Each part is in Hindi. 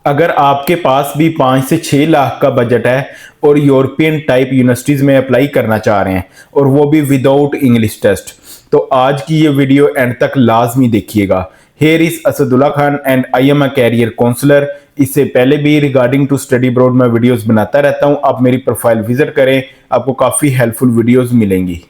अगर आपके पास भी 5 से 6 लाख का बजट है और यूरोपियन टाइप यूनिवर्सिटीज़ में अप्लाई करना चाह रहे हैं और वो भी विदाउट इंग्लिश टेस्ट, तो आज की ये वीडियो एंड तक लाजमी देखिएगा। Here is Asadullah Khan and I am a career counsellor. इससे पहले भी रिगार्डिंग टू स्टडी अब्रॉड में वीडियोस बनाता रहता हूँ। आप मेरी प्रोफाइल विजिट करें, आपको काफ़ी हेल्पफुल वीडियोस मिलेंगी।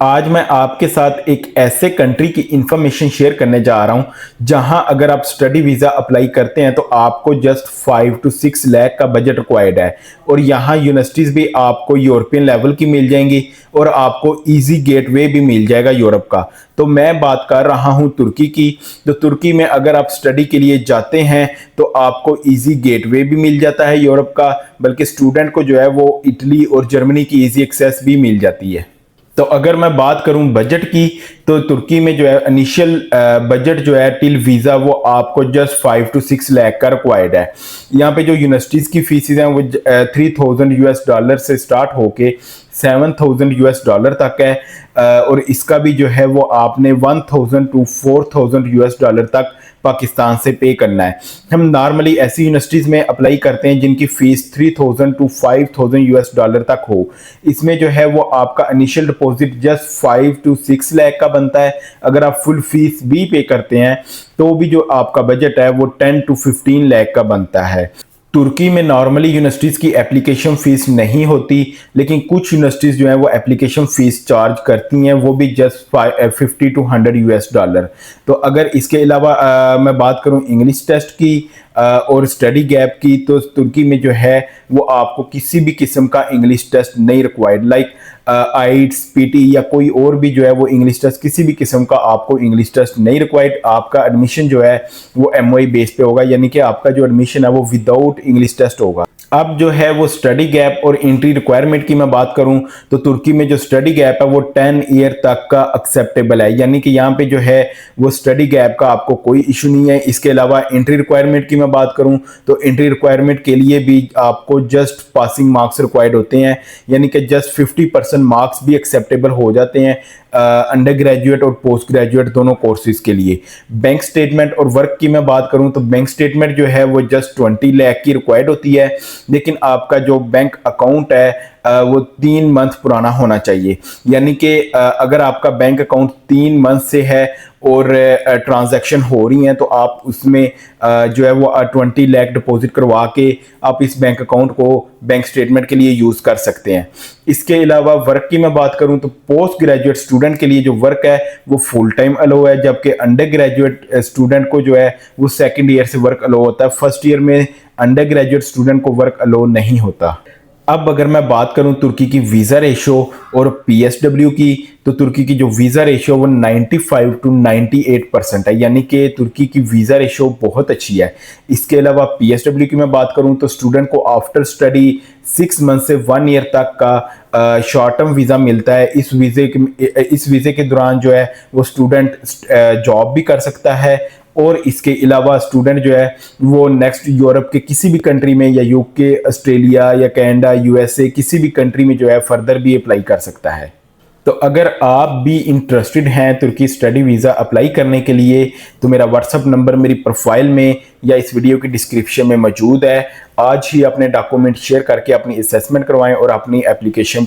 आज मैं आपके साथ एक ऐसे कंट्री की इंफॉर्मेशन शेयर करने जा रहा हूं जहां अगर आप स्टडी वीज़ा अप्लाई करते हैं तो आपको जस्ट 5 to 6 लाख का बजट रिक्वायर्ड है और यहां यूनिवर्सिटीज़ भी आपको यूरोपियन लेवल की मिल जाएंगी और आपको इजी गेटवे भी मिल जाएगा यूरोप का। तो मैं बात कर रहा हूं तुर्की की। तो तुर्की में अगर आप स्टडी के लिए जाते हैं तो आपको इजी गेटवे भी मिल जाता है यूरोप का, बल्कि स्टूडेंट को जो है वो इटली और जर्मनी की इजी एक्सेस भी मिल जाती है। तो अगर मैं बात करूं बजट की, तो तुर्की में जो है इनिशियल बजट जो है टिल वीज़ा वो आपको जस्ट 5 to 6 लाख का रिक्वायर्ड है। यहाँ पे जो यूनिवर्सिटीज़ की फीसिस हैं वो $3000 से स्टार्ट होके $7000 तक है और इसका भी जो है वो आपने $1000 to $4000 तक पाकिस्तान से पे करना है। हम नॉर्मली ऐसी यूनिवर्सिटीज़ में अप्लाई करते हैं जिनकी फ़ीस $3000 to $5000 तक हो। इसमें जो है वो आपका initial deposit just 5 to 6 lakh का बनता है। अगर आप फुल फीस भी पे करते हैं तो भी जो आपका बजट है वो 10 to 15 लाख का बनता है। तुर्की में नॉर्मली यूनिवर्सिटीज़ की एप्लीकेशन फ़ीस नहीं होती, लेकिन कुछ यूनिवर्सिटीज़ जो है वो एप्लीकेशन फ़ीस चार्ज करती हैं, वो भी जस्ट 50 to $100। तो अगर इसके अलावा मैं बात करूं इंग्लिश टेस्ट की और स्टडी गैप की, तो तुर्की में जो है वो आपको किसी भी किस्म का इंग्लिश टेस्ट नहीं रिक्वायर्ड, लाइक आइट्स, पीटी या कोई और भी जो है वो इंग्लिश टेस्ट, किसी भी किस्म का आपको इंग्लिश टेस्ट नहीं रिक्वायर्ड। आपका एडमिशन जो है वो एमओई बेस पे होगा, यानी कि आपका जो एडमिशन है वो विदाउट इंग्लिश टेस्ट होगा। अब जो है वो स्टडी गैप और एंट्री रिक्वायरमेंट की मैं बात करूं तो तुर्की में जो स्टडी गैप है वो 10 ईयर तक का एक्सेप्टेबल है, यानी कि यहाँ पे जो है वो स्टडी गैप का आपको कोई इशू नहीं है। इसके अलावा एंट्री रिक्वायरमेंट की मैं बात करूं तो एंट्री रिक्वायरमेंट के लिए भी आपको जस्ट पासिंग मार्क्स रिक्वायर्ड होते हैं, यानी कि जस्ट 50% मार्क्स भी एक्सेप्टेबल हो जाते हैं अंडर ग्रेजुएट और पोस्ट ग्रेजुएट दोनों कोर्सेज के लिए। बैंक स्टेटमेंट और वर्क की मैं बात करूं तो बैंक स्टेटमेंट जो है वो जस्ट 20 लाख की रिक्वायर्ड होती है, लेकिन आपका जो बैंक अकाउंट है वो 3 मंथ पुराना होना चाहिए, यानी कि अगर आपका बैंक अकाउंट 3 मंथ से है और ट्रांजैक्शन हो रही हैं तो आप उसमें जो है वो 20 लाख डिपॉजिट करवा के आप इस बैंक अकाउंट को बैंक स्टेटमेंट के लिए यूज़ कर सकते हैं। इसके अलावा वर्क की मैं बात करूं तो पोस्ट ग्रेजुएट स्टूडेंट के लिए जो वर्क है वो फुल टाइम अलो है, जबकि अंडर ग्रेजुएट स्टूडेंट को जो है वो सेकेंड ईयर से वर्क अलो होता है। फर्स्ट ईयर में अंडर ग्रेजुएट स्टूडेंट को वर्क अलो नहीं होता। अब अगर मैं बात करूं तुर्की की वीज़ा रेशो और पीएसडब्ल्यू की, तो तुर्की की जो वीज़ा रेशो वो 95 to 98% है, यानी कि तुर्की की वीज़ा रेशो बहुत अच्छी है। इसके अलावा पीएसडब्ल्यू की मैं बात करूं तो स्टूडेंट को आफ्टर स्टडी 6 मंथ से 1 ईयर तक का शॉर्ट टर्म वीज़ा मिलता है। इस वीज़े के दौरान जो है वो स्टूडेंट जॉब भी कर सकता है और इसके अलावा स्टूडेंट जो है वो नेक्स्ट यूरोप के किसी भी कंट्री में या यूके, ऑस्ट्रेलिया या कनाडा, यूएसए किसी भी कंट्री में जो है फर्दर भी अप्लाई कर सकता है। तो अगर आप भी इंटरेस्टेड हैं तुर्की स्टडी वीज़ा अप्लाई करने के लिए तो मेरा व्हाट्सअप नंबर मेरी प्रोफाइल में या इस वीडियो की डिस्क्रिप्शन में मौजूद है। आज ही अपने डॉक्यूमेंट शेयर करके अपनी असेसमेंट करवाएं और अपनी एप्लीकेशन